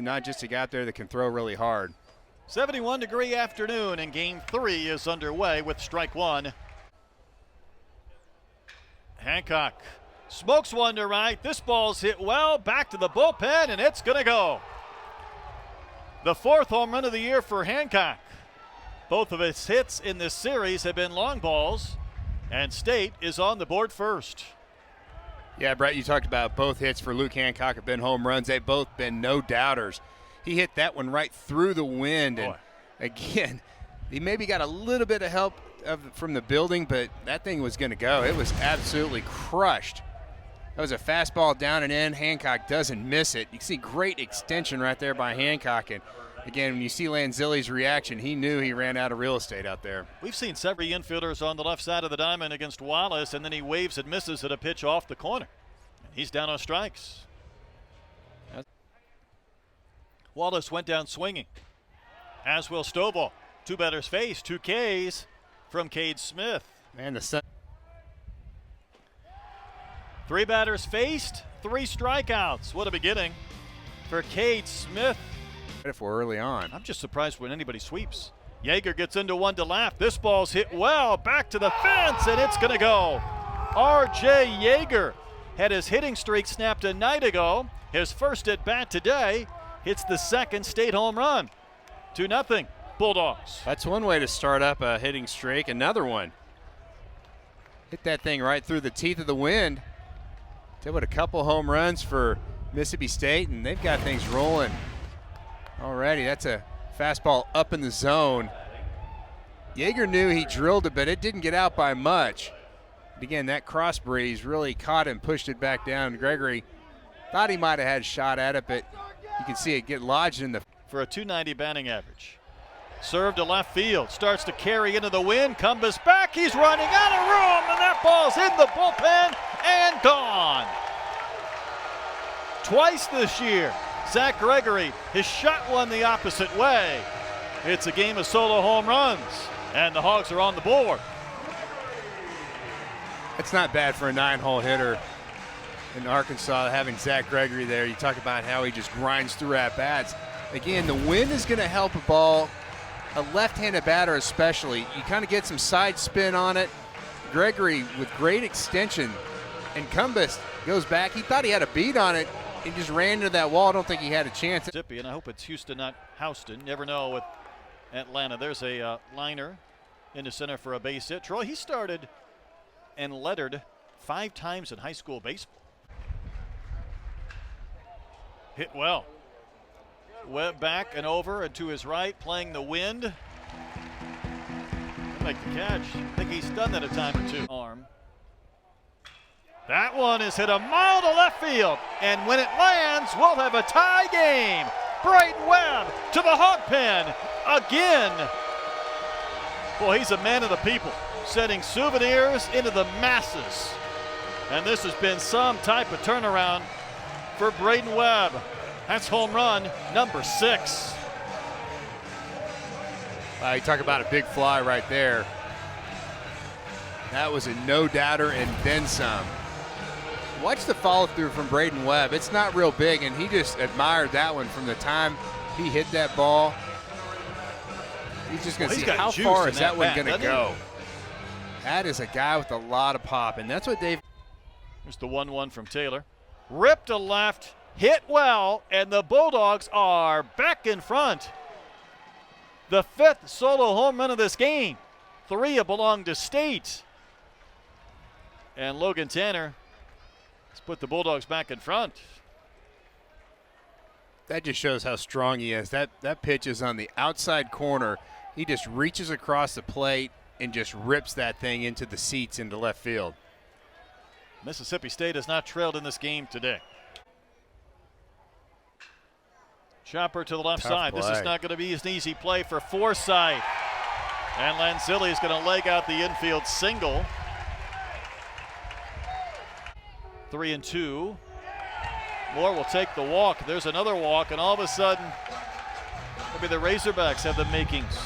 Not just a guy out there that can throw really hard. 71-degree afternoon, and game 3 is underway with strike 1. Hancock smokes one to right. This ball's hit well, back to the bullpen, and it's going to go. The 4th home run of the year for Hancock. Both of his hits in this series have been long balls, and State is on the board first. Yeah, Brett, you talked about both hits for Luke Hancock have been home runs. They've both been no doubters. He hit that one right through the wind. And again, he maybe got a little bit of help from the building, but that thing was going to go. It was absolutely crushed. That was a fastball down and in. Hancock doesn't miss it. You can see great extension right there by Hancock. And again, when you see Lanzilli's reaction, he knew he ran out of real estate out there. We've seen several infielders on the left side of the diamond against Wallace, and then he waves and misses at a pitch off the corner. And he's down on strikes. Wallace went down swinging, as will Stovall. 2 batters faced, 2 Ks from Cade Smith. Man, the sun. 3 batters faced, 3 strikeouts. What a beginning for Cade Smith. For early on. I'm just surprised when anybody sweeps. Yeager gets into one to left. This ball's hit well, back to the fence, and it's going to go. R.J. Yeager had his hitting streak snapped a night ago. His first at bat today. Hits the 2nd State home run. 2-0 Bulldogs. That's one way to start up a hitting streak. Another one. Hit that thing right through the teeth of the wind. Did what, a couple home runs for Mississippi State, and they've got things rolling already. That's a fastball up in the zone. Yeager knew he drilled it, but it didn't get out by much. But again, that cross breeze really caught him, pushed it back down. Gregory thought he might have had a shot at it, but you can see it get lodged in the. For a .290 batting average. Served to left field. Starts to carry into the wind. Cumbus back. He's running out of room, and that ball's in the bullpen and gone. Twice this year, Zach Gregory has shot one the opposite way. It's a game of solo home runs, and the Hogs are on the board. It's not bad for a 9-hole hitter in Arkansas, having Zach Gregory there. You talk about how he just grinds through at-bats. Again, the wind is going to help a ball, a left-handed batter especially. You kind of get some side spin on it. Gregory with great extension, and Cumbus goes back. He thought he had a beat on it. He just ran into that wall. I don't think he had a chance. Mississippi, and I hope it's Houston, not Houston. Never know with Atlanta. There's a liner into center for a base hit. Troy, he started and lettered 5 times in high school baseball. Hit well. Webb back and over and to his right, playing the wind. He'll make the catch. I think he's done that a time or 2. Arm. That one is hit a mile to left field, and when it lands, we'll have a tie game. Brayton Webb to the hog pen again. Boy, he's a man of the people, sending souvenirs into the masses. And this has been some type of turnaround for Brayton Webb. That's home run number 6. You talk about a big fly right there. That was a no-doubter and then some. Watch the follow-through from Brayton Webb. It's not real big, and he just admired that one from the time he hit that ball. He's just going to see how far is that one going to go. That is a guy with a lot of pop, and that's what Dave. Here's the 1-1 from Taylor. Ripped to left, hit well, and the Bulldogs are back in front. The 5th solo home run of this game. 3 belong to State. And Logan Tanner has put the Bulldogs back in front. That just shows how strong he is. That pitch is on the outside corner. He just reaches across the plate and just rips that thing into the seats into left field. Mississippi State has not trailed in this game today. Chopper to the left side. This is not going to be an easy play for Forsythe. And Lanzilli is going to leg out the infield single. 3-2. Moore will take the walk. There's another walk, and all of a sudden, maybe the Razorbacks have the makings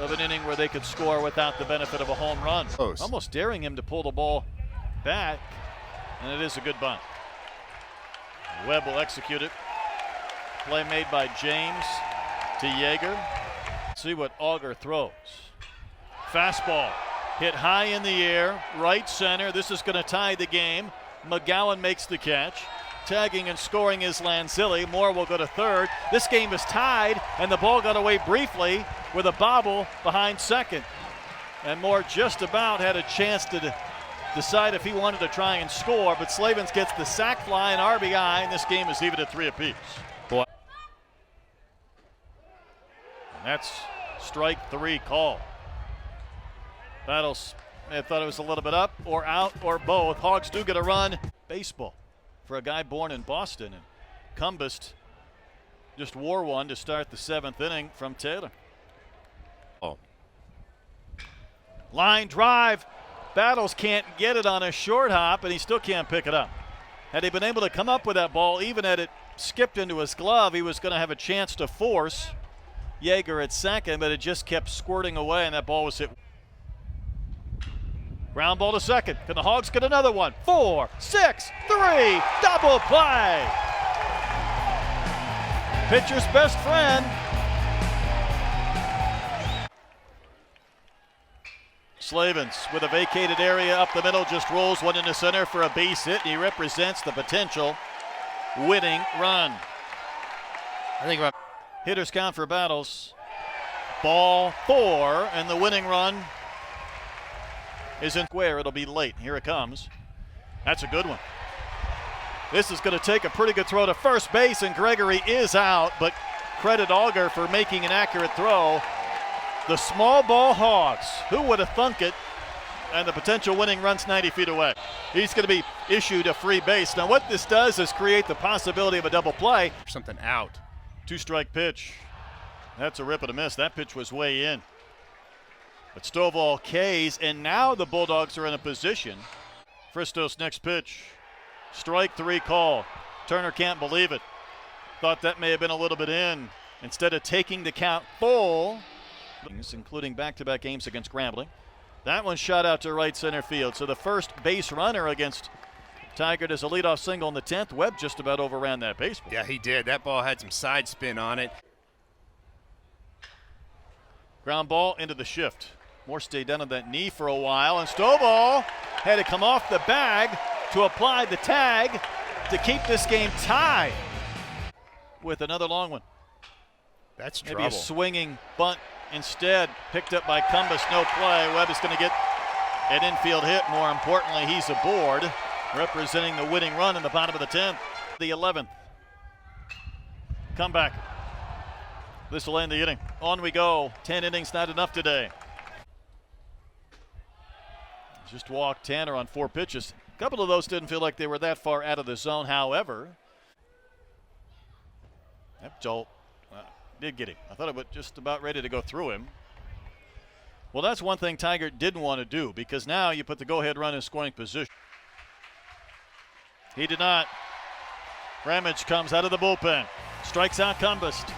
of an inning where they could score without the benefit of a home run. Close. Almost daring him to pull the ball back, and it is a good bunt. Webb will execute it. Play made by James to Yeager. See what Auger throws. Fastball hit high in the air, right center. This is going to tie the game. McGowan makes the catch. Tagging and scoring is Lanzilli. Moore will go to third. This game is tied, and the ball got away briefly with a bobble behind second. And Moore just about had a chance to decide if he wanted to try and score, but Slavens gets the sac fly and RBI, and this game is even at 3 apiece. And that's strike 3 call. Battles may have thought it was a little bit up or out or both. Hogs do get a run. Baseball for a guy born in Boston, and Cumbest just wore one to start the 7th inning from Taylor. Line drive. Battles can't get it on a short hop, and he still can't pick it up. Had he been able to come up with that ball, even had it skipped into his glove, he was going to have a chance to force Yeager at second, but it just kept squirting away, and that ball was hit. Ground ball to second. Can the Hogs get another one? 4, 6, 3, double play. Pitcher's best friend. Slavens with a vacated area up the middle, just rolls one into center for a base hit, and he represents the potential winning run. I think about hitters count for Battles. Ball 4, and the winning run is in square. It'll be late. Here it comes. That's a good one. This is going to take a pretty good throw to first base, and Gregory is out, but credit Auger for making an accurate throw. The small ball Hogs, who would have thunk it, and the potential winning run's 90 feet away. He's going to be issued a free base. Now what this does is create the possibility of a double play. something out. 2-strike pitch. That's a rip and a miss. That pitch was way in. But Stovall K's, and now the Bulldogs are in a position. Fristos next pitch. Strike 3 call. Turner can't believe it. Thought that may have been a little bit in. Instead of taking the count full, including back-to-back games against Grambling. That one shot out to right center field. So the first base runner against Tigert is a leadoff single in the 10th. Webb just about overran that baseball. Yeah, he did. That ball had some side spin on it. Ground ball into the shift. Moore stayed down on that knee for a while, and Stovall had to come off the bag to apply the tag to keep this game tied with another long one. That's maybe trouble. A swinging bunt instead, picked up by Cumbest, no play. Webb is going to get an infield hit. More importantly, he's aboard, representing the winning run in the bottom of the 10th. The 11th. Comeback. This will end the inning. On we go. 10 innings, not enough today. Just walked Tanner on 4 pitches. A couple of those didn't feel like they were that far out of the zone. However, that jolt did get him. I thought it was just about ready to go through him. Well, that's one thing Tigert didn't want to do, because now you put the go-ahead run in scoring position. He did not. Ramage comes out of the bullpen. Strikes out Cumbest.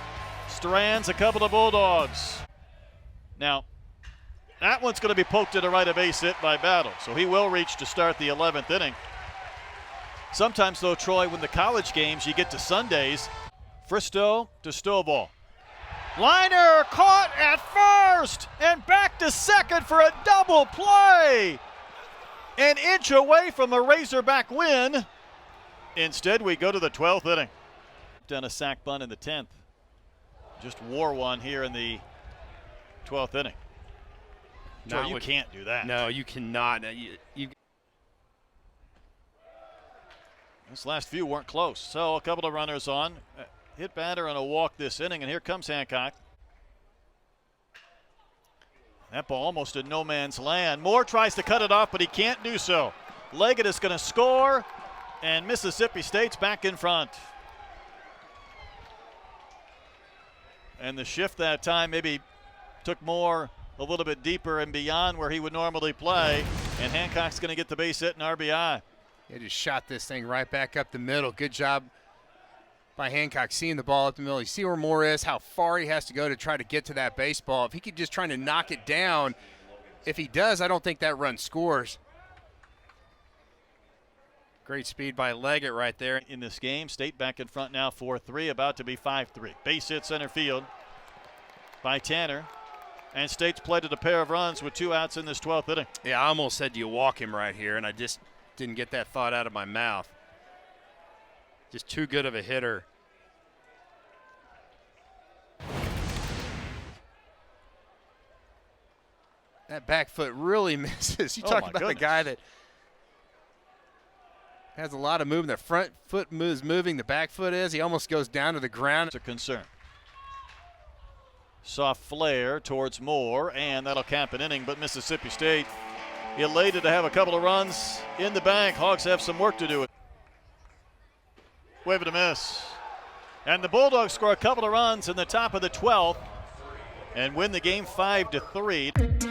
Strands a couple of Bulldogs. Now, that one's going to be poked to the right, a base hit by Battle. So he will reach to start the 11th inning. Sometimes, though, Troy, when the college games, you get to Sundays, Fristow to Stovall. Liner caught at first and back to second for a double play. An inch away from a Razorback win. Instead, we go to the 12th inning. Done a sac bunt in the 10th. Just wore one here in the 12th inning. No, you can't do that. No, you cannot. This last few weren't close. So a couple of runners on. Hit batter and a walk this inning, and here comes Hancock. That ball almost in no man's land. Moore tries to cut it off, but he can't do so. Leggett is going to score, and Mississippi State's back in front. And the shift that time maybe took Moore a little bit deeper and beyond where he would normally play, and Hancock's going to get the base hit and RBI. He just shot this thing right back up the middle. Good job by Hancock seeing the ball up the middle. You see where Moore is, how far he has to go to try to get to that baseball. If he could just try to knock it down, if he does, I don't think that run scores. Great speed by Leggett right there. In this game, State back in front now 4-3, about to be 5-3. Base hit center field by Tanner. And State's played a pair of runs with 2 outs in this 12th inning. Yeah, I almost said you walk him right here, and I just didn't get that thought out of my mouth. Just too good of a hitter. That back foot really misses. You talk about a guy that has a lot of movement. The front foot is moving, the back foot is. He almost goes down to the ground. It's a concern. Soft flare towards Moore, and that'll cap an inning, but Mississippi State elated to have a couple of runs in the bank. Hogs have some work to do. Wave it a miss. And the Bulldogs score a couple of runs in the top of the 12th and win the game 5-3.